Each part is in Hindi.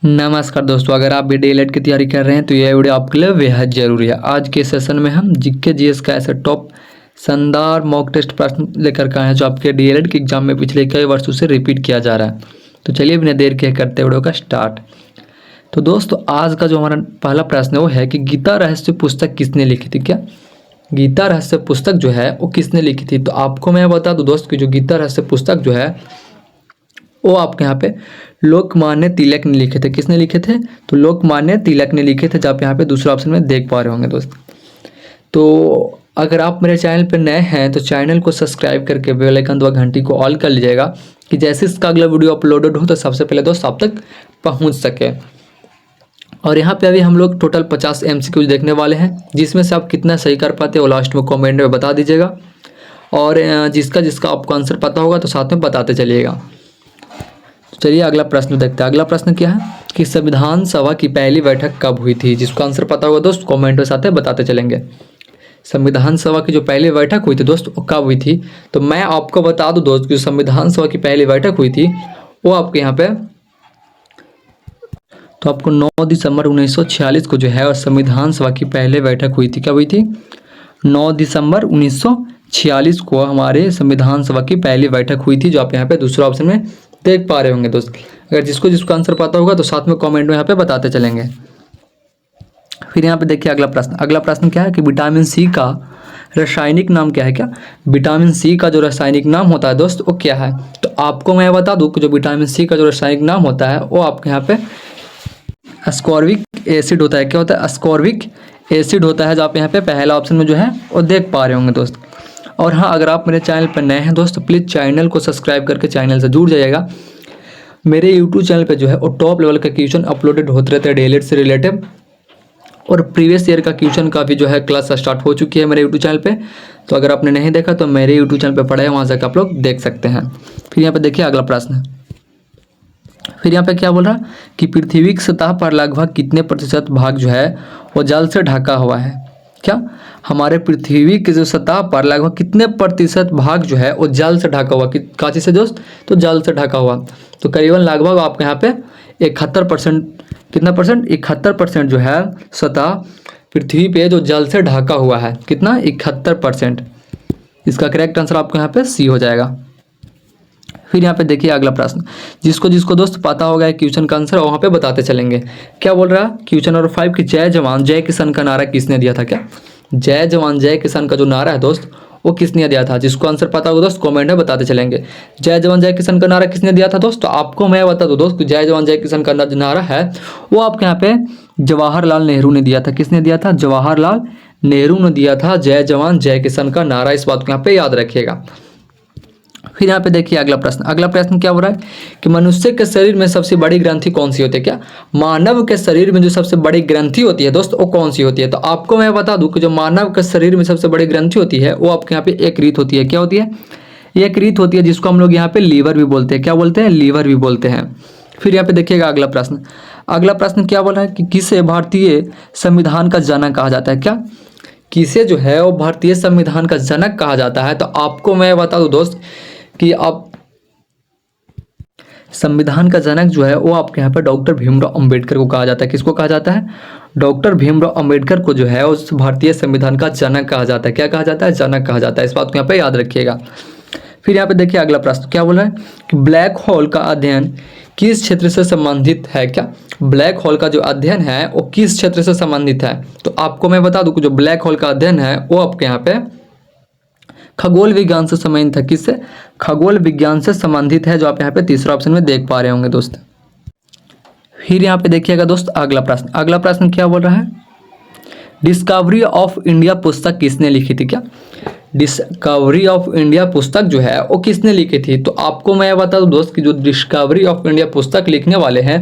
नमस्कार दोस्तों, अगर आप भी डीएलएड की तैयारी कर रहे हैं तो यह वीडियो आपके लिए बेहद ज़रूरी है। आज के सेशन में हम जीके जीएस का ऐसे टॉप शानदार मॉक टेस्ट प्रश्न लेकर के आए हैं जो आपके डीएलएड के एग्जाम में पिछले कई वर्षों से रिपीट किया जा रहा है। तो चलिए बिना देर के करते वीडियो का स्टार्ट। तो दोस्तों आज का जो हमारा पहला प्रश्न है वो है कि गीता रहस्य पुस्तक किसने लिखी थी। क्या गीता रहस्य पुस्तक जो है वो किसने लिखी थी? तो आपको मैं बता दूँ दोस्त कि जो गीता रहस्य पुस्तक जो है वो आपके यहाँ पे लोकमान्य तिलक ने लिखे थे। किसने लिखे थे? तो लोकमान्य तिलक ने लिखे थे, जो आप यहाँ पे दूसरा ऑप्शन में देख पा रहे होंगे दोस्त। तो अगर आप मेरे चैनल पे नए हैं तो चैनल को सब्सक्राइब करके बेल आइकन दबा घंटी को ऑल कर लीजिएगा कि जैसे इसका अगला वीडियो अपलोडेड हो तो सबसे पहले दोस्त आप तक पहुँच सके। और यहाँ पे अभी हम लोग टोटल 50 MCQ देखने वाले हैं, जिसमें से आप कितना सही कर पाते हो लास्ट में कॉमेंट में बता दीजिएगा। और जिसका आपको आंसर पता होगा तो साथ में बताते चलिएगा। चलिए अगला प्रश्न देखते हैं। अगला प्रश्न क्या है कि संविधान सभा की पहली बैठक कब हुई थी? जिसको आंसर पता होगा दोस्त कमेंट के साथ बताते चलेंगे। संविधान सभा की जो पहली बैठक हुई थी दोस्त वो कब हुई थी? तो मैं आपको बता दूं दोस्त कि संविधान सभा की पहली बैठक हुई थी वो आपके यहाँ पे तो आपको 9 दिसंबर 1946 को जो है और संविधान सभा की पहली बैठक हुई थी। कब हुई थी? 9 दिसंबर 1946 को हमारे संविधान सभा की पहली बैठक हुई थी, जो आप यहाँ पे दूसरा ऑप्शन में देख पा रहे होंगे दोस्त। अगर जिसको आंसर पता होगा तो साथ में कमेंट में यहाँ पे बताते चलेंगे। फिर यहाँ पे देखिए अगला प्रश्न। अगला प्रश्न क्या है कि विटामिन सी का रासायनिक नाम क्या है? क्या विटामिन सी का जो रासायनिक नाम होता है दोस्त वो क्या है? तो आपको मैं बता दूं कि जो विटामिन सी का जो रासायनिक नाम होता है वो आपके यहाँ पे अस्कॉर्बिक एसिड होता है। क्या होता है? अस्कॉर्बिक एसिड होता है, जो आप यहाँ पे पहला ऑप्शन में जो है वो देख पा रहे होंगे दोस्त। और हाँ, अगर आप मेरे चैनल पर नए हैं दोस्त तो प्लीज़ चैनल को सब्सक्राइब करके चैनल से जुड़ जाइएगा। मेरे यूट्यूब चैनल पे जो है वो टॉप लेवल का क्वेश्चन अपलोडेड होते रहते हैं डीएलएड से रिलेटेड, और प्रीवियस ईयर का क्वेश्चन का भी जो है क्लास स्टार्ट हो चुकी है मेरे यूट्यूब चैनल पे। तो अगर आपने नहीं देखा तो मेरे यूट्यूब चैनल पर पढ़ा है, वहाँ से आप लोग देख सकते हैं। फिर यहाँ पर देखिए अगला प्रश्न। फिर यहाँ पे क्या बोल रहा है कि पृथ्वी की सतह पर लगभग कितने प्रतिशत भाग जो है वो जल से ढका हुआ है? क्या हमारे पृथ्वी की जो सतह पर लगभग कितने प्रतिशत भाग जो है वो जल से ढका हुआ? काची से दोस्त? तो जल से ढका हुआ। तो करीबन लगभग आपके यहाँ पे 71%, कितना परसेंट? 71% जो है सतह पृथ्वी पे जो जल से ढका हुआ है। कितना? 71%। इसका करेक्ट आंसर आपको यहाँ पे सी हो जाएगा। फिर यहाँ पे देखिए अगला प्रश्न। जिसको दोस्त पता होगा क्वेश्चन का आंसर वहाँ पे बताते चलेंगे। क्या बोल रहा है? क्वेश्चन नंबर 5 कि जय जवान जय किसान का नारा किसने दिया था? क्या जय जवान जय किसान का जो नारा है दोस्त वो किसने दिया था? जिसको आंसर पता होगा दोस्त कमेंट में बताते चलेंगे। जय जवान जय किसान का नारा किसने दिया था दोस्त? तो आपको मैं बता दूँ दोस्त जय जवान जय किसान का जो नारा है वो आपके यहाँ पे जवाहरलाल नेहरू ने दिया था। किसने दिया था? जवाहरलाल नेहरू ने दिया था जय जवान जय किसान का नारा। इस बात को यहाँ पे याद रखिएगा। फिर यहाँ पे देखिए अगला प्रश्न। अगला प्रश्न क्या हो रहा है कि मनुष्य के शरीर में सबसे बड़ी ग्रंथि कौन सी होती है? क्या मानव के शरीर में जो सबसे बड़ी ग्रंथि होती है दोस्त वो कौन सी होती है? तो आपको मैं बता दूं कि जो मानव के शरीर में सबसे बड़ी ग्रंथि होती है वो आपके यहाँ पे यकृत होती है। क्या होती है? यकृत होती है, जिसको हम लोग यहाँ पे लीवर भी बोलते हैं। क्या बोलते हैं? लीवर भी बोलते हैं। फिर यहाँ पे देखिएगा अगला प्रश्न। अगला प्रश्न क्या बोल रहा है कि किसे भारतीय संविधान का जनक कहा जाता है? क्या किसे जो है वो भारतीय संविधान का जनक कहा जाता है? तो आपको मैं बता दूं दोस्त कि आप संविधान का जनक जो है वो आपके यहाँ पर डॉक्टर भीमराव अंबेडकर को कहा जाता है। किसको कहा जाता है? डॉक्टर भीमराव अंबेडकर को जो है उस भारतीय संविधान का जनक कहा जाता है। क्या कहा जाता है? जनक कहा जाता है। इस बात को यहाँ पे याद रखिएगा। फिर यहाँ पे देखिए अगला प्रश्न क्या बोला है कि ब्लैक होल का अध्ययन किस क्षेत्र से संबंधित है? क्या ब्लैक होल का जो अध्ययन है वो किस क्षेत्र से संबंधित है? तो आपको मैं बता दूं कि जो ब्लैक होल का अध्ययन है वो आपके यहाँ पे खगोल विज्ञान से संबंधित है। किससे? खगोल विज्ञान से संबंधित है, जो आप यहाँ पे तीसरा ऑप्शन में देख पा रहे होंगे दोस्त। फिर यहाँ पे देखिएगा दोस्त अगला प्रश्न। अगला प्रश्न क्या बोल रहा है? डिस्कवरी ऑफ इंडिया पुस्तक किसने लिखी थी? क्या डिस्कवरी ऑफ इंडिया पुस्तक जो है वो किसने लिखी थी? तो आपको मैं बता दूं दोस्त कि जो डिस्कवरी ऑफ इंडिया पुस्तक लिखने वाले हैं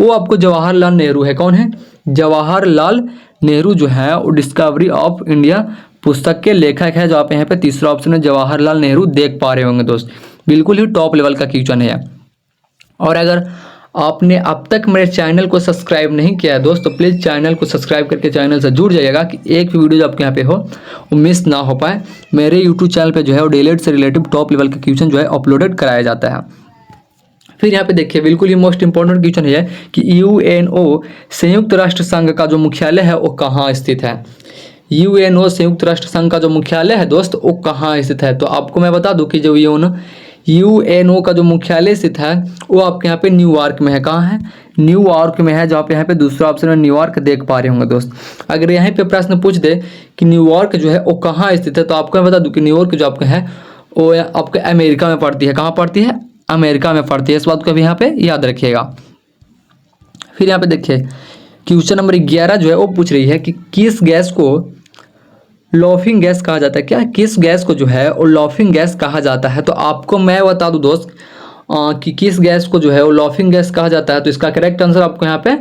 वो आपको जवाहरलाल नेहरू है। कौन है? जवाहरलाल नेहरू जो है वो डिस्कवरी ऑफ इंडिया पुस्तक के लेखक है, जो आप यहाँ पे तीसरा ऑप्शन में जवाहरलाल नेहरू देख पा रहे होंगे दोस्त। बिल्कुल ही टॉप लेवल का क्वेश्चन है। और अगर आपने अब तक मेरे चैनल को सब्सक्राइब नहीं किया है दोस्त तो प्लीज़ चैनल को सब्सक्राइब करके चैनल से जुड़ जाइएगा कि एक भी वीडियो जो आपके यहाँ पे हो वो मिस ना हो पाए। मेरे यूट्यूब चैनल पे जो है वो डीएलएड से रिलेटिव टॉप लेवल का क्वेश्चन जो है अपलोडेड कराया जाता है। फिर यहाँ पे देखिए बिल्कुल ही मोस्ट इंपॉर्टेंट क्वेश्चन है कि यूएनओ संयुक्त राष्ट्र संघ का जो मुख्यालय है वो कहाँ स्थित है। यूएनओ संयुक्त राष्ट्र संघ का जो मुख्यालय है दोस्त वो कहाँ स्थित है। तो आपको मैं बता दूं कि जो यूएनओ का जो मुख्यालय स्थित है वो आपके यहाँ पे न्यूयॉर्क में है। कहाँ है? न्यूयॉर्क में है। जो आप यहाँ पे दूसरा ऑप्शन में न्यूयॉर्क देख पा रहे होंगे दोस्त। अगर यहाँ पे प्रश्न पूछ दे कि न्यूयॉर्क जो है वो कहाँ स्थित है, तो आपको मैं बता दूं कि न्यूयॉर्क जो आपका है वो आपके अमेरिका में पड़ती है। कहाँ पड़ती है? अमेरिका में पड़ती है। इस बात को भी यहाँ पे याद रखिएगा। फिर यहाँ पे देखिए क्वेश्चन नंबर 11 जो है वो पूछ रही है कि किस गैस को लॉफिंग गैस कहा जाता है। क्या किस गैस को जो है वो लॉफिंग गैस कहा जाता है। तो आपको मैं बता दूं दोस्त कि किस गैस को जो है वो लॉफिंग गैस कहा जाता है। तो इसका करेक्ट आंसर आपको यहाँ पे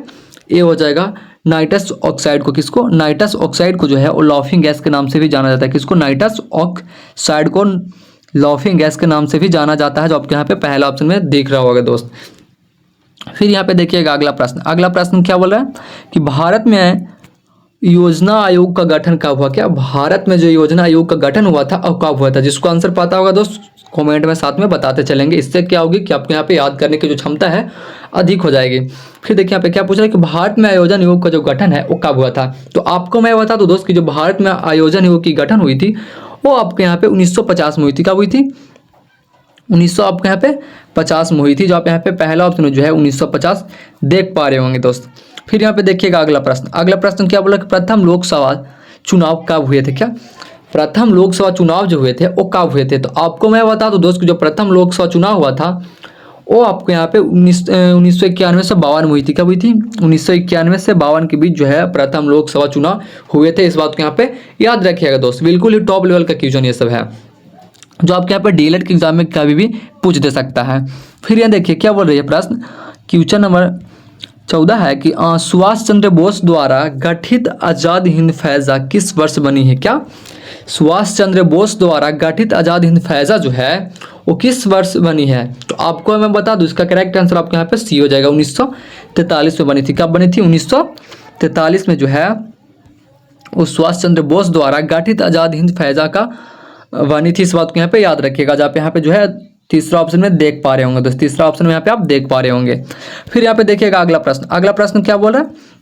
ये हो जाएगा नाइट्रस ऑक्साइड को। किसको? नाइट्रस ऑक्साइड को जो है वो लॉफिंग गैस के नाम से भी जाना जाता है। किसको? नाइट्रस ऑक्साइड को लॉफिंग गैस के नाम से भी जाना जाता है, जो आपके यहाँ पे पहला ऑप्शन में दिख रहा होगा दोस्त। फिर यहाँ पे देखिएगा अगला प्रश्न। अगला प्रश्न क्या बोल रहा है कि भारत में योजना आयोग का गठन कब हुआ। क्या भारत में जो योजना आयोग का गठन हुआ था और कब हुआ था? जिसको आंसर पता होगा दोस्त कमेंट में साथ में बताते चलेंगे। इससे क्या होगी कि आपको यहाँ पे याद करने की जो क्षमता है अधिक हो जाएगी। फिर देखिए यहाँ पे क्या पूछ रहा है कि भारत में आयोजन आयोग का जो गठन है वो कब हुआ था। तो आपको मैं बता दूं दोस्त कि जो भारत में आयोजन आयोग की गठन हुई थी वो आपके यहाँ पे 1950 में हुई थी। कब हुई थी? 1900 आपके यहाँ पे 50 में हुई थी। जो आप यहाँ पे पहला ऑप्शन जो है 1950 देख पा रहे होंगे दोस्त। फिर यहाँ पे देखिएगा अगला प्रश्न। अगला प्रश्न क्या बोला कि प्रथम लोकसभा चुनाव कब हुए थे। क्या प्रथम लोकसभा चुनाव जो हुए थे वो कब हुए थे? तो आपको मैं बता दूं दोस्त कि जो प्रथम लोकसभा चुनाव हुआ था वो आपको यहाँ पे 1991 से 52 में हुई थी। कब हुई थी? 1991 से 52 के बीच जो है प्रथम लोकसभा चुनाव हुए थे। इस बात को यहाँ पे याद रखिएगा दोस्त। बिल्कुल ही टॉप लेवल का क्वेश्चन ये सब है, जो आपके यहाँ पे डीएलएड के एग्जाम में कभी भी पूछ दे सकता है। फिर यहाँ देखिए क्या बोल रही है प्रश्न। क्वेश्चन नंबर 14 है कि सुभाष चंद्र बोस द्वारा गठित आज़ाद हिंद फौजा किस वर्ष बनी है। क्या सुभाष चंद्र बोस द्वारा गठित आज़ाद हिंद फौजा जो है वो किस वर्ष बनी है? तो आपको मैं बता दूं इसका करेक्ट आंसर आपके यहाँ पे सी हो जाएगा। 1943 में बनी थी। कब बनी थी? 1943 में जो है वो सुभाष चंद्र बोस द्वारा गठित आज़ाद हिंद फौजा का बनी थी। इस बात को यहाँ पे याद रखिएगा। जहाँ पे यहाँ पे जो है तीसरा ऑप्शन में देख पा रहे होंगे दोस्त। तीसरा ऑप्शन में यहाँ पे आप देख पा रहे होंगे। फिर यहाँ पे देखिएगा अगला प्रश्न। अगला प्रश्न क्या बोल रहा है?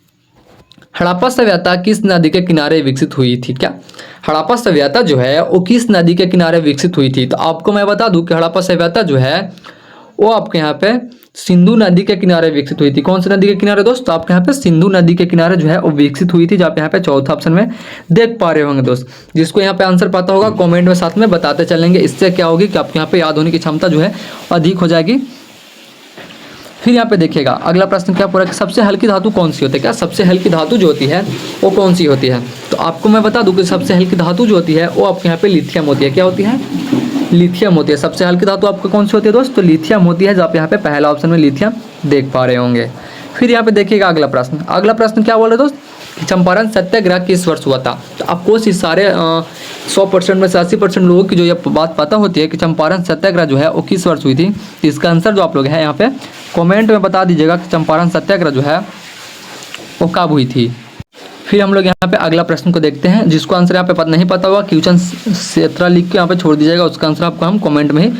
हड़प्पा सभ्यता किस नदी के किनारे विकसित हुई थी। क्या हड़प्पा सभ्यता जो है वो किस नदी के किनारे विकसित हुई थी? तो आपको मैं बता दूं कि हड़प्पा सभ्यता जो है वो आपके यहाँ पे सिंधु नदी के किनारे विकसित हुई थी। कौन सी नदी के किनारे दोस्त? तो आपके यहाँ पे सिंधु नदी के किनारे जो है वो विकसित हुई थी, जो आप यहाँ पे चौथा ऑप्शन में देख पा रहे होंगे दोस्त। जिसको यहाँ पे आंसर पता होगा कमेंट में साथ में बताते चलेंगे। इससे क्या होगी कि आपके यहाँ पे याद होने की क्षमता जो है अधिक हो जाएगी। फिर यहाँ पे देखिएगा अगला प्रश्न क्या पूरा कि सबसे हल्की धातु कौन सी होती है। क्या सबसे हल्की धातु जो होती है वो कौन सी होती है? तो आपको मैं बता दूं कि सबसे हल्की धातु जो होती है वो आपके यहाँ पे लिथियम होती है। क्या होती है? लिथियम होती है। सबसे हल्की धातु आपको कौन सी होती है दोस्त? तो लिथियम होती है, जो आप यहाँ पे पहला ऑप्शन में लिथियम देख पा रहे होंगे। फिर यहाँ पे देखिएगा अगला प्रश्न। अगला प्रश्न क्या बोल रहे दोस्त कि चंपारण सत्याग्रह किस वर्ष हुआ था। तो आपको इस सारे 100% में से 80% लोगों की जो ये बात पता होती है कि चंपारण सत्याग्रह जो है वो किस वर्ष हुई थी। इसका आंसर जो आप लोग हैं यहाँ पे कमेंट में बता दीजिएगा कि चंपारण सत्याग्रह जो है वो कब हुई थी। फिर हम लोग यहाँ पे अगला प्रश्न को देखते हैं। जिसको आंसर यहाँ पे नहीं पता होगा क्वेश्चन 17 लिख के यहाँ पे छोड़ दीजिएगा। उसका आंसर आपको हम कमेंट में ही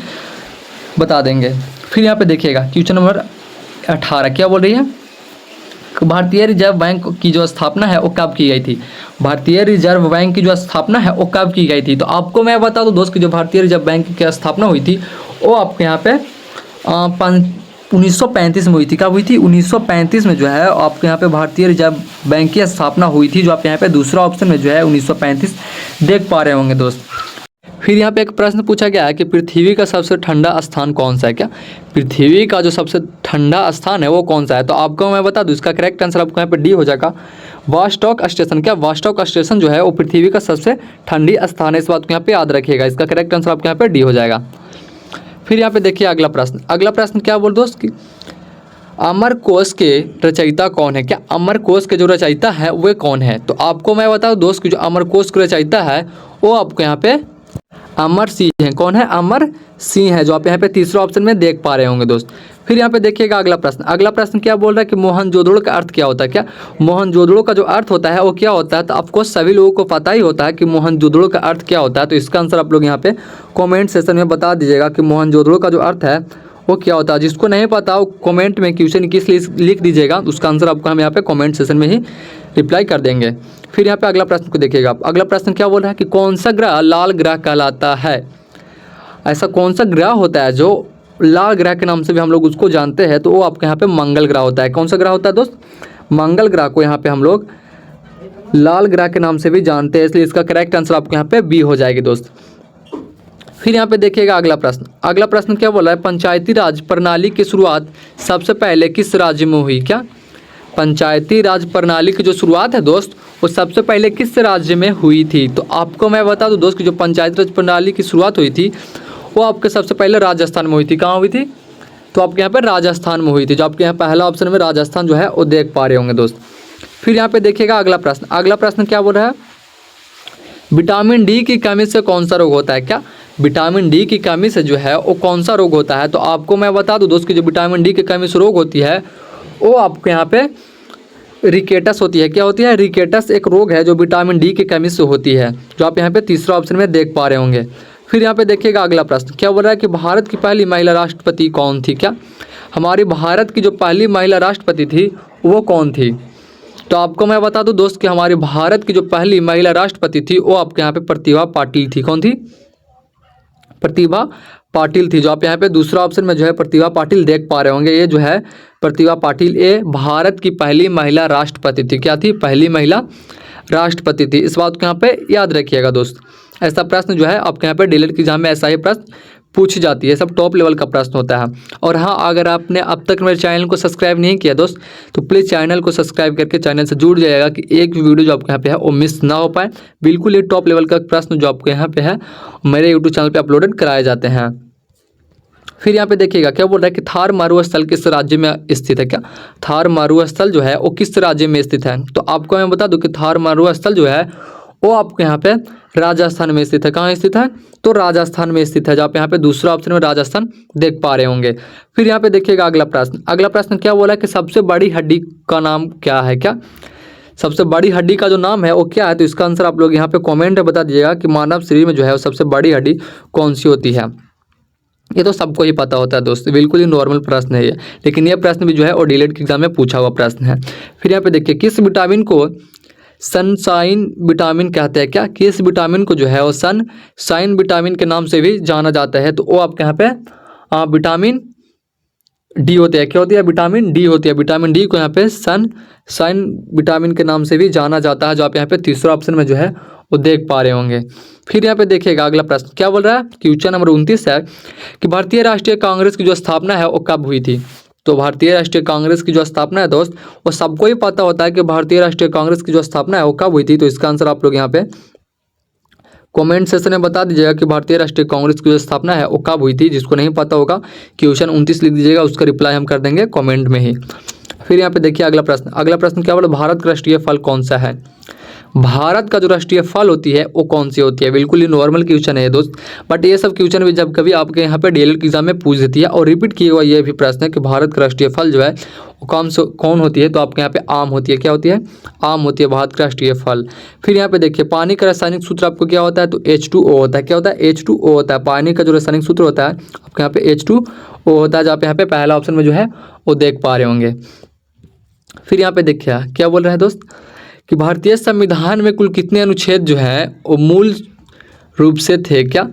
बता देंगे। फिर यहाँ पे देखिएगा क्वेश्चन नंबर 18 क्या बोल रही है? भारतीय रिजर्व बैंक की जो स्थापना है वो कब की गई थी। भारतीय रिजर्व बैंक की जो स्थापना है वो कब की गई थी? तो आपको मैं बता दूं दोस्त कि जो भारतीय रिजर्व बैंक की स्थापना हुई थी वो आपके यहाँ पे 1935 में हुई थी। कब हुई थी? 1935 में जो है आपके यहाँ पे भारतीय रिजर्व बैंक की स्थापना हुई थी, जो आप यहाँ पे दूसरा ऑप्शन में जो है 1935 देख पा रहे होंगे दोस्त। फिर यहाँ पे एक प्रश्न पूछा गया है कि पृथ्वी का सबसे ठंडा स्थान कौन सा है। क्या पृथ्वी का जो सबसे ठंडा स्थान है वो कौन सा है? तो आपको मैं बता दूं इसका करेक्ट आंसर आपको यहाँ पे डी हो जाएगा, वॉस्टॉक स्टेशन। क्या वॉस्टॉक स्टेशन जो है वो पृथ्वी का सबसे ठंडी स्थान है। इस बात को यहाँ पे याद रखिएगा। इसका करेक्ट आंसर आपके यहाँ पे डी हो जाएगा। फिर यहाँ पे देखिए अगला प्रश्न। अगला प्रश्न क्या बोल दोस्त कि अमरकोश के रचयिता कौन है। क्या अमरकोश के जो रचयिता है वे कौन है? तो आपको मैं बताऊँ दोस्त कि जो अमरकोश के रचयिता है वो आपको यहाँ पे अमर सिंह है। कौन है? अमर सिंह है, जो आप यहाँ पे तीसरा ऑप्शन में देख पा रहे होंगे दोस्त। फिर यहाँ पे देखिएगा अगला प्रश्न। अगला प्रश्न क्या बोल रहा है कि मोहनजोदड़ो का अर्थ क्या होता है। क्या मोहनजोदड़ो का जो अर्थ होता है वो क्या होता है? तो आपको सभी लोगों को पता ही होता है कि मोहनजोदड़ो का अर्थ क्या होता है। तो इसका आंसर आप लोग यहाँ पे कमेंट सेक्शन में बता दीजिएगा कि मोहनजोदड़ो का जो अर्थ है वो क्या होता है। जिसको नहीं पता वो कमेंट में क्वेश्चन किस लिख दीजिएगा, उसका आंसर आपको हम यहाँ पे कमेंट सेशन में ही रिप्लाई कर देंगे। फिर यहाँ पे अगला प्रश्न को देखिएगा आप। अगला प्रश्न क्या बोल रहा है कि कौन सा ग्रह लाल ग्रह कहलाता है। ऐसा कौन सा ग्रह होता है जो लाल ग्रह के नाम से भी हम लोग उसको जानते हैं, तो वो आपके यहाँ पे मंगल ग्रह होता है। कौन सा ग्रह होता है दोस्त, मंगल ग्रह को यहाँ पे हम लोग लाल ग्रह के नाम से भी जानते हैं, इसलिए इसका करेक्ट आंसर आपके यहाँ पे बी हो जाएगी दोस्त। फिर यहाँ पे देखिएगा अगला प्रश्न। अगला प्रश्न क्या बोला है, पंचायती राज प्रणाली की शुरुआत सबसे पहले किस राज्य में हुई। क्या पंचायती राज प्रणाली की जो शुरुआत है दोस्त वो सबसे पहले किस राज्य में हुई थी। तो आपको मैं बता दूं दोस्त कि जो पंचायती राज प्रणाली की शुरुआत हुई थी वो आपके सबसे पहले राजस्थान में हुई थी। कहाँ हुई थी, तो आपके यहाँ पे राजस्थान में हुई थी। जो आपके यहाँ पहला ऑप्शन में राजस्थान जो है वो देख पा रहे होंगे दोस्त। फिर यहाँ पे देखिएगा अगला प्रश्न। अगला प्रश्न क्या बोल रहा है, विटामिन डी की कमी से कौन सा रोग होता है। क्या विटामिन डी की कमी से जो है वो कौन सा रोग होता है। तो आपको मैं बता दूं दोस्त कि जो विटामिन डी की कमी से रोग होती है वो आपके यहाँ पे रिकेटस होती है। क्या होती है, रिकेटस एक रोग है जो विटामिन डी की कमी से होती है, जो आप यहाँ पे तीसरा ऑप्शन में देख पा रहे होंगे। फिर यहाँ पे देखिएगा अगला प्रश्न क्या बोल रहा है कि भारत की पहली महिला राष्ट्रपति कौन थी। क्या हमारी भारत की जो पहली महिला राष्ट्रपति थी वो कौन थी। तो आपको मैं बता दूं दोस्त कि हमारी भारत की जो पहली महिला राष्ट्रपति थी वो आपके यहाँ पे प्रतिभा पाटिल थी। कौन थी, प्रतिभा पाटिल थी। जो आप यहाँ पे दूसरा ऑप्शन में जो है प्रतिभा पाटिल देख पा रहे होंगे, ये जो है प्रतिभा पाटिल ये भारत की पहली महिला राष्ट्रपति थी। क्या थी, पहली महिला राष्ट्रपति थी। इस बात को यहाँ पे याद रखिएगा दोस्त। ऐसा प्रश्न जो है आपके यहाँ पे डीएलएड की एग्जाम में ऐसा ही प्रश्न पूछी जाती है, सब टॉप लेवल का प्रश्न होता है। और हाँ, अगर आपने अब तक मेरे चैनल को सब्सक्राइब नहीं किया दोस्त तो प्लीज़ चैनल को सब्सक्राइब करके चैनल से जुड़ जाएगा कि एक भी वीडियो जो आपके यहाँ पे है वो मिस ना हो पाए। बिल्कुल ये टॉप लेवल का प्रश्न जो आपके यहाँ पे है मेरे यूट्यूब चैनल पर अपलोडेड कराए जाते हैं। फिर यहाँ पे देखिएगा क्या बोल रहा है कि थार मरुस्थल किस राज्य में स्थित है। क्या थार मरुस्थल जो है वो किस राज्य में स्थित है। तो आपको मैं बता दूं कि थार मरुस्थल जो है वो आपके यहाँ पे राजस्थान में स्थित है। कहाँ स्थित है, तो राजस्थान में स्थित है। जो आप यहाँ पे दूसरा ऑप्शन में राजस्थान देख पा रहे होंगे। फिर यहाँ पे देखिएगा अगला प्रश्न। अगला प्रश्न क्या बोला है कि सबसे बड़ी हड्डी का नाम क्या है। क्या सबसे बड़ी हड्डी का जो नाम है वो क्या है। तो इसका आंसर आप लोग यहाँ पे कॉमेंट में बता दीजिएगा कि मानव शरीर में जो है वो सबसे बड़ी हड्डी कौन सी होती है। ये तो सबको ही पता होता है दोस्त, बिल्कुल ही नॉर्मल प्रश्न है ये, लेकिन ये प्रश्न भी जो है वो डीएलएड के एग्जाम में पूछा हुआ प्रश्न है। फिर यहाँ पे देखिए किस विटामिन को सनशाइन विटामिन कहते हैं। क्या किस विटामिन को जो है वो सनशाइन विटामिन के नाम से भी जाना जाता है। तो वो आपके यहाँ पे विटामिन डी होती है। क्या होती है, विटामिन डी होती है। विटामिन डी को यहाँ पे सनशाइन विटामिन के नाम से भी जाना जाता है, जो आप यहाँ पे तीसरा ऑप्शन में जो है वो देख पा रहे होंगे। फिर यहाँ पे देखिएगा अगला प्रश्न क्या बोल रहा है, क्वेश्चन नंबर 29 है कि भारतीय राष्ट्रीय कांग्रेस की जो स्थापना है वो कब हुई थी। तो भारतीय राष्ट्रीय कांग्रेस की जो स्थापना है दोस्त वो सबको ही पता होता है कि भारतीय राष्ट्रीय कांग्रेस की जो स्थापना है वो कब हुई थी। तो इसका आंसर आप लोग यहाँ पे कमेंट सेक्शन में बता दीजिएगा कि भारतीय राष्ट्रीय कांग्रेस की जो स्थापना है वो कब हुई थी। जिसको नहीं पता होगा क्वेश्चन 29 लिख दीजिएगा, उसका रिप्लाई हम कर देंगे कमेंट में ही। फिर यहाँ पे देखिए अगला प्रश्न। अगला प्रश्न क्या बोला, भारत का राष्ट्रीय फल कौन सा है। भारत का जो राष्ट्रीय फल होती है वो कौन सी होती है। बिल्कुल ही नॉर्मल क्वेश्चन है दोस्त, बट ये सब क्वेश्चन भी जब कभी आपके यहाँ पे डीएलएड के एग्जाम में पूछ देती है और रिपीट किया हुआ ये भी प्रश्न है कि भारत का राष्ट्रीय फल जो है वो कौन होती है। तो आपके यहाँ पे आम होती है। क्या होती है, आम होती है भारत का राष्ट्रीय फल। फिर यहाँ पे देखिए पानी का रासायनिक सूत्र आपको क्या होता है, तो H2O होता है। क्या होता है, H2O होता है। पानी का जो रासायनिक सूत्र होता है आपके यहाँ पे H2O होता है, जो आप यहाँ पे पहला ऑप्शन में जो है वो देख पा रहे होंगे। फिर यहाँ पे देखिए क्या बोल रहे हैं दोस्त कि भारतीय संविधान में कुल कितने अनुच्छेद जो हैं वो मूल रूप से थे। क्या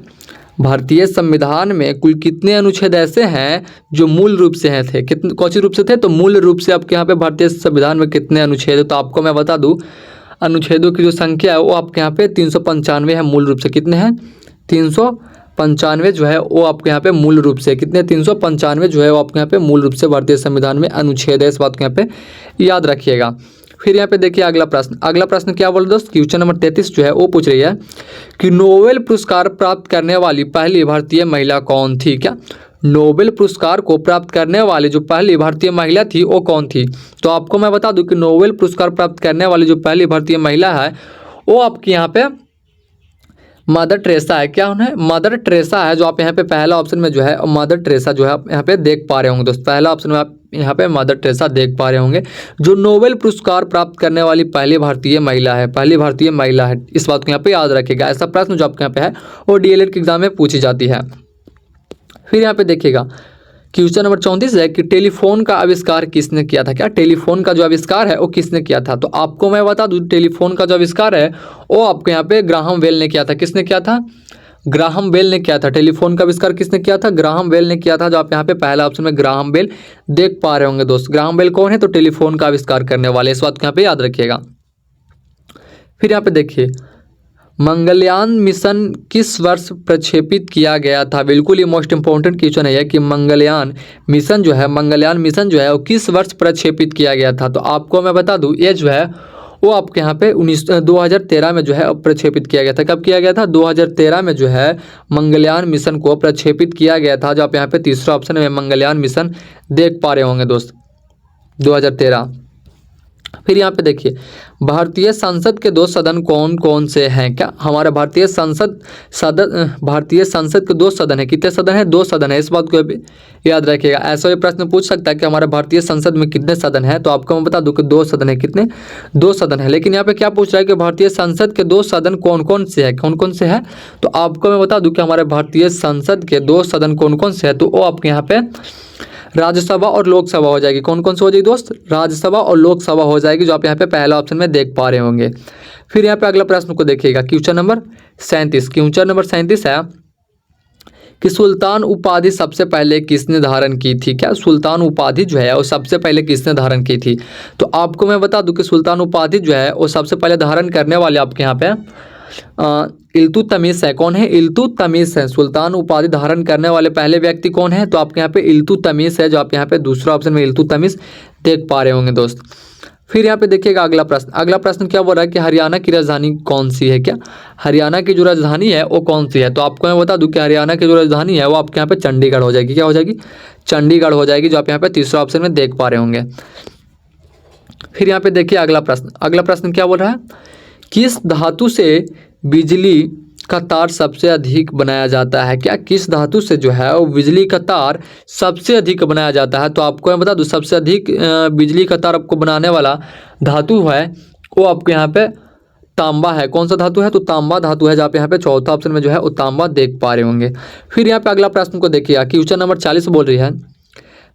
भारतीय संविधान में कुल कितने अनुच्छेद ऐसे हैं जो मूल रूप से हैं थे। कितने कौन सी रूप से थे, तो मूल रूप से आपके यहाँ पे भारतीय संविधान में कितने अनुच्छेद है। तो आपको मैं बता दूं अनुच्छेदों की जो संख्या है वो आपके यहाँ पे 395 है मूल रूप से। कितने हैं, 395 जो है वो आपके यहाँ पे मूल रूप से कितने 395 जो है वो आपके यहाँ पे मूल रूप से भारतीय संविधान में अनुच्छेद है। इस बात को यहाँ पे याद रखिएगा। फिर यहाँ पे देखिए अगला प्रश्न। अगला प्रश्न क्या बोल दोस्त, क्वेश्चन नंबर 33 जो है वो पूछ रही है कि नोबेल पुरस्कार प्राप्त करने वाली पहली भारतीय महिला कौन थी। क्या नोबेल पुरस्कार को प्राप्त करने वाली जो पहली भारतीय महिला थी वो कौन थी। तो आपको मैं बता दूं कि नोबेल पुरस्कार प्राप्त करने वाली जो पहली भारतीय महिला है वो आपके यहाँ पे मदर टेरेसा है। क्या उन्हें मदर टेरेसा है, जो आप यहाँ पे पहला ऑप्शन में जो है मदर टेरेसा जो है आप यहाँ पे देख पा रहे होंगे दोस्त। पहला ऑप्शन में आप यहाँ पे मदर टेरेसा देख पा रहे होंगे, जो नोबेल पुरस्कार प्राप्त करने वाली पहली भारतीय महिला है। पहली भारतीय महिला है, इस बात को यहाँ पे याद रखिएगा। ऐसा प्रश्न जो आपके यहाँ पे है वो डीएलएड के एग्जाम में पूछी जाती है। फिर यहाँ पे देखिएगा क्वेश्चन नंबर 34 है कि टेलीफोन का आविष्कार किसने किया था। क्या टेलीफोन का जो आविष्कार है वो किसने किया था। तो आपको मैं बता दूं टेलीफोन का जो आविष्कार है वो आपको यहाँ पे ग्राहम बेल ने किया था। किसने किया था, ग्राहम बेल ने किया था। टेलीफोन का आविष्कार किसने किया था, ग्राहम बेल ने किया था। जो आप यहाँ पे पहला ऑप्शन में ग्राहम बेल देख पा रहे होंगे दोस्त। ग्राहम बेल कौन है, तो टेलीफोन का आविष्कार करने वाले, इस बात को यहाँ पे याद रखिएगा। फिर यहाँ पे देखिए मंगलयान मिशन किस वर्ष प्रक्षेपित किया गया था। बिल्कुल ये मोस्ट इंपॉर्टेंट क्वेश्चन है कि मंगलयान मिशन जो है वो किस वर्ष प्रक्षेपित किया गया था। तो आपको मैं बता दूं ये जो है वो आपके यहाँ पे 2013 में जो है प्रक्षेपित किया गया था। कब किया गया था, 2013 में जो है मंगलयान मिशन को प्रक्षेपित किया गया था। जो आप यहाँ पे तीसरा ऑप्शन में मंगलयान मिशन देख पा रहे होंगे दोस्त, 2013। फिर यहाँ पे देखिए भारतीय संसद के दो सदन कौन कौन से हैं। क्या हमारा भारतीय संसद के दो सदन है। कितने सदन है, दो सदन है, इस बात को याद रखिएगा। ऐसा भी प्रश्न पूछ सकता है कि हमारे भारतीय संसद में कितने सदन है। तो आपको मैं बता दूं कि दो सदन है। कितने, दो सदन है। लेकिन यहाँ पे क्या पूछ रहा है कि भारतीय संसद के दो सदन कौन कौन से है, कौन कौन से है। तो आपको मैं बता दूं कि हमारे भारतीय संसद के दो सदन कौन कौन से है। तो वो आपके यहाँ पे राज्यसभा और लोकसभा हो जाएगी। कौन कौन सी हो जाएगी दोस्त, राज्यसभा और लोकसभा हो जाएगी, जो आप यहाँ पे पहला ऑप्शन में देख पा रहे होंगे। फिर यहाँ पे अगला प्रश्न को देखिएगा क्वेश्चन नंबर 37। क्वेश्चन नंबर 37 है कि सुल्तान उपाधि सबसे पहले किसने धारण की थी। क्या सुल्तान उपाधि जो है वो सबसे पहले किसने धारण की थी। तो आपको मैं बता दूं कि सुल्तान उपाधि जो है वो सबसे पहले धारण करने वाले आपके यहाँ पे इल्तुतमिश है। कौन है, इल्तुतमिश है। सुल्तान उपाधि धारण करने वाले पहले व्यक्ति कौन है, तो आपके यहाँ पे इल्तुतमिश है। जो आप यहाँ पे दूसरा ऑप्शन में इल्तुतमिश देख पा रहे होंगे दोस्त। फिर यहाँ पे देखिएगा अगला प्रश्न। अगला प्रश्न क्या बोल रहा है कि हरियाणा की राजधानी कौन सी है। क्या हरियाणा की जो राजधानी है वो कौन सी है। तो आपको मैं बता दूं कि हरियाणा की जो राजधानी है वो आपके यहाँ पे चंडीगढ़ हो जाएगी। क्या हो जाएगी, चंडीगढ़ हो जाएगी, जो आप यहाँ पे तीसरा ऑप्शन में देख पा रहे होंगे। फिर यहाँ पे देखिए अगला प्रश्न। अगला प्रश्न क्या बोल रहा है, किस धातु से बिजली का तार सबसे अधिक बनाया जाता है। क्या किस धातु से जो है वो बिजली का तार सबसे अधिक बनाया जाता है। तो आपको मैं बता दूं सबसे अधिक बिजली का तार आपको बनाने वाला धातु है वो आपके यहाँ पे तांबा है। कौन सा धातु है, तो तांबा धातु है। जो आप यहाँ पे चौथा ऑप्शन में जो है वो तांबा देख पा रहे होंगे। फिर यहाँ पे अगला प्रश्न को देखिए क्वेश्चन नंबर 40 बोल रही है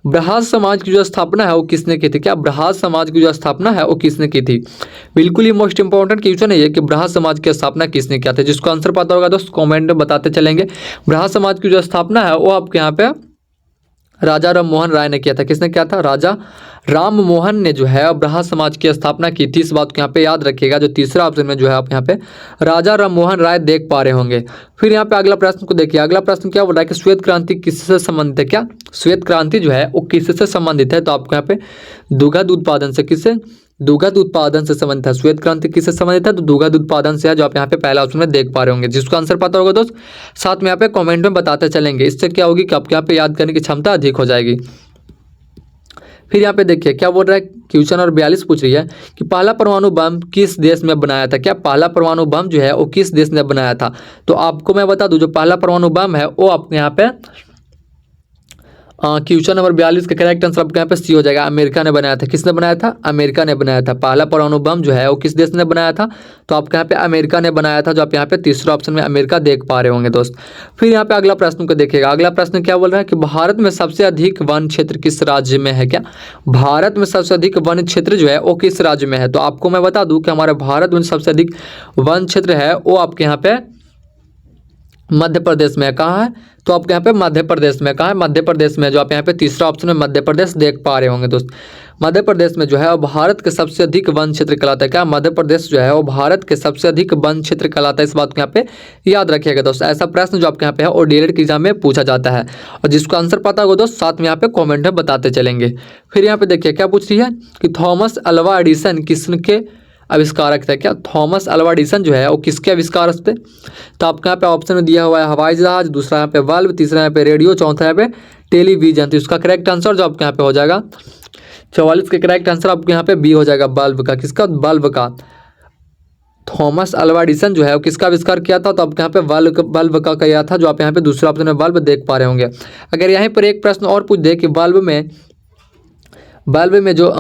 ब्रहाज समाज की जो स्थापना है वो किसने की थी। क्या ब्रहाज समाज की जो स्थापना है वो किसने की थी। बिल्कुल ही मोस्ट इंपॉर्टेंट क्वेश्चन है ये कि ब्रहाज समाज की स्थापना किसने किया था। जिसको आंसर पता होगा दोस्त कमेंट में बताते चलेंगे। ब्रहाज समाज की जो स्थापना है वो आपके यहाँ पे राजा राम मोहन राय ने किया था। किसने किया था, राजा राम मोहन ने जो है ब्रहाज समाज की स्थापना की थी। इस बात को यहाँ पे याद रखिएगा। जो तीसरा ऑप्शन में जो है आप यहाँ पे राजा राम मोहन राय देख पा रहे होंगे। फिर यहाँ पे अगला प्रश्न को देखिए। अगला प्रश्न क्या बोल रहा है कि श्वेत क्रांति किससे संबंधित है। क्या श्वेत क्रांति जो है वो किससे संबंधित है। तो आपको यहाँ पे दुग्ध उत्पादन से, किससे, दुग्ध उत्पादन से संबंधित है। श्वेत क्रांति किससे संबंधित है, तो दुग्ध उत्पादन से है। जो आप यहाँ पे पहला ऑप्शन में देख पा रहे होंगे। जिसको आंसर पता होगा दोस्त साथ में यहाँ पे कमेंट में बताते चलेंगे। इससे क्या होगी कि आपके यहाँ पे याद करने की क्षमता अधिक हो जाएगी। फिर यहाँ पे देखिए क्या बोल रहा है क्वेश्चन और 42 पूछ रही है कि पहला परमाणु बम किस देश में बनाया था। क्या पहला परमाणु बम जो है वो किस देश ने बनाया था। तो आपको मैं बता दूं जो पहला परमाणु बम है वो आपके यहाँ पे क्वेश्चन नंबर 42 का करेक्ट आंसर आपके यहाँ पे सी हो जाएगा। अमेरिका ने बनाया था। किसने बनाया था, अमेरिका ने बनाया था। पहला परमाणु बम जो है वो किस देश ने बनाया था, तो आपके यहाँ पे अमेरिका ने बनाया था। जो आप यहाँ पे तीसरा ऑप्शन में अमेरिका देख पा रहे होंगे दोस्त। फिर यहाँ पे अगला प्रश्न को देखिएगा। अगला प्रश्न क्या बोल रहा है कि भारत में सबसे अधिक वन क्षेत्र किस राज्य में है। क्या भारत में सबसे अधिक वन क्षेत्र जो है वो किस राज्य में है। तो आपको मैं बता दूं कि हमारे भारत में सबसे अधिक वन क्षेत्र है वो आपके यहाँ पे मध्य प्रदेश में। कहाँ है, तो आपके यहाँ पे मध्य प्रदेश में। कहाँ है, मध्य प्रदेश में। जो आप यहाँ पे तीसरा ऑप्शन में मध्य प्रदेश देख पा रहे होंगे दोस्त। मध्य प्रदेश में जो है वो भारत के सबसे अधिक वन क्षेत्र कहलाता है। क्या मध्य प्रदेश जो है वो भारत के सबसे अधिक वन क्षेत्र कहलाता है। इस बात को यहाँ पे याद रखिएगा दोस्त। ऐसा प्रश्न जो आपके यहाँ पे है और डीएलएड की एग्जाम में पूछा जाता है। और जिसको आंसर पता होगा दोस्त साथ में यहाँ पे कॉमेंट में बताते चलेंगे। फिर यहाँ पे देखिए क्या पूछ रही है कि थॉमस अल्वा एडिसन किसके आविष्कारक थे। क्या थॉमस अल्वा एडिसन जो है वो किसके आविष्कारक थे। तो आपके यहाँ पे ऑप्शन में दिया हुआ है हवाई जहाज, दूसरा यहाँ पे बल्ब, तीसरा यहाँ पे रेडियो, चौथा यहाँ पे टेलीविजन। तो इसका करेक्ट आंसर जो आपके यहाँ पे हो जाएगा 44 का करेक्ट आंसर आपके यहाँ पे बी हो जाएगा, बल्ब का। किसका, बल्ब का। थॉमस अल्वा एडिसन जो है वो किसका आविष्कार किया था, तो आपके यहाँ पे बल्ब का किया था। जो आप यहाँ पे दूसरा ऑप्शन में बल्ब देख पा रहे होंगे। अगर यहीं पर एक प्रश्न और पूछ दे कि बल्ब में जो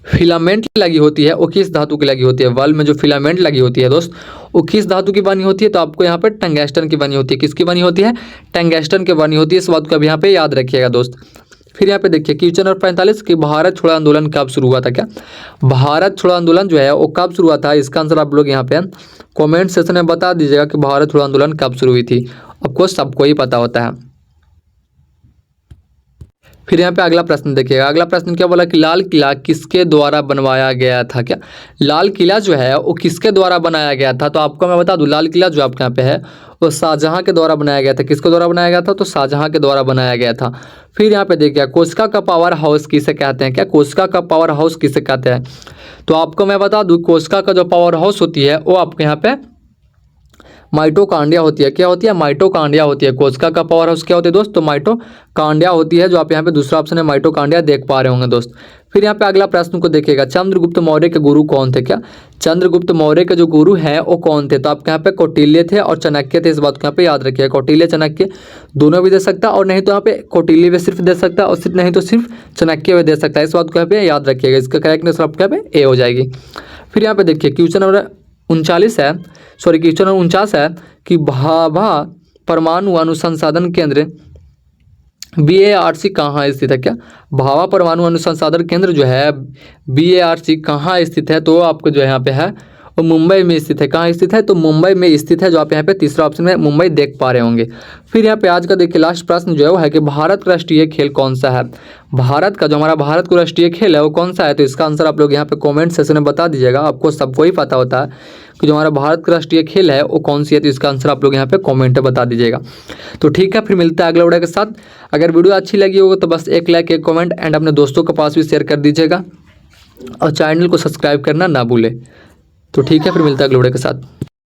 फिलामेंट लगी होती है वो किस धातु की लगी होती है? बल्ब में जो फिलामेंट लगी होती है दोस्त वो किस धातु की बनी होती है? तो आपको यहाँ पे टंगस्टन की बनी होती है। किसकी बनी होती है? टंगस्टन की बनी होती है। इस बात को अब यहाँ पे याद रखिएगा दोस्त। फिर यहाँ पे देखिए क्वेश्चन नंबर 45 कि भारत छोड़ो आंदोलन कब शुरू हुआ था? क्या भारत छोड़ो आंदोलन जो है वो कब शुरू हुआ था? इसका आंसर आप लोग यहाँ पे कमेंट सेक्शन में बता दीजिएगा कि भारत छोड़ो आंदोलन कब शुरू हुई थी। आपको सबको ही पता होता है। फिर यहाँ पे अगला प्रश्न देखिएगा। अगला प्रश्न क्या बोला कि लाल किला किसके द्वारा बनवाया गया था? क्या लाल किला जो है वो किसके द्वारा बनाया गया था? तो आपको मैं बता दूं लाल किला जो आपके यहाँ पे है वो शाहजहां के द्वारा बनाया गया था। किसके द्वारा बनाया गया था? तो शाहजहां के द्वारा बनाया गया था। फिर यहाँ पे देखिए कोशिका का पावर हाउस किसे कहते हैं? क्या कोशिका का पावर हाउस किसे कहते हैं? तो आपको मैं बता दूं कोशिका का जो पावर हाउस होती है वो आपके यहाँ पे माइटोकांड्रिया होती है। क्या होती है? माइटोकांड्रिया होती है। कोशिका का पावर हाउस क्या होती है दोस्त? तो माइटोकांड्रिया होती है, जो आप यहाँ पे दूसरा ऑप्शन है माइटोकांड्रिया देख पा रहे होंगे दोस्त। फिर यहाँ पे अगला प्रश्न को देखिएगा, चंद्रगुप्त मौर्य के गुरु कौन थे? क्या चंद्रगुप्त मौर्य के जो गुरु हैं वो कौन थे? तो आपके यहाँ पे कौटिल्य थे और चाणक्य थे। इस बात को यहाँ पे याद रखिएगा। कौटिल्य चाणक्य दोनों भी दे सकता है और नहीं तो यहाँ पे कौटिल्य भी सिर्फ दे सकता है और सिर्फ नहीं तो सिर्फ चाणक्य भी दे सकता है। इस बात को यहाँ पे याद रखिएगा। इसका करेक्ट आंसर आपके यहाँ पे ए हो जाएगी। फिर यहाँ पे देखिए क्वेश्चन नंबर 39 है, सॉरी क्वेश्चन नंबर 49 है कि भाभा परमाणु अनुसंधान केंद्र BARC कहाँ स्थित है? क्या भाभा परमाणु अनुसंधान केंद्र जो है BARC कहाँ स्थित है? तो आपको जो यहाँ पे है वो मुंबई में स्थित है। कहाँ स्थित है? तो मुंबई में स्थित है, जो आप यहाँ पे तीसरा ऑप्शन में मुंबई देख पा रहे होंगे। फिर यहाँ पे आज का देखिए लास्ट प्रश्न जो है वो है कि भारत का राष्ट्रीय खेल कौन सा है? भारत का जो हमारा भारत का राष्ट्रीय खेल है वो कौन सा है? तो इसका आंसर आप लोग यहाँ पे कमेंट सेक्शन में बता दीजिएगा। आपको सबको ही पता होता है कि जो हमारा भारत का राष्ट्रीय खेल है वो कौन सी है। तो इसका आंसर आप लोग यहाँ पे कमेंट में बता दीजिएगा। तो ठीक है, फिर मिलता है अगले वीडियो के साथ। अगर वीडियो अच्छी लगी होगी तो बस एक लाइक, एक कमेंट एंड अपने दोस्तों के पास भी शेयर कर दीजिएगा और चैनल को सब्सक्राइब करना ना भूलें। तो ठीक है, फिर मिलता है अगले वीडियो के साथ।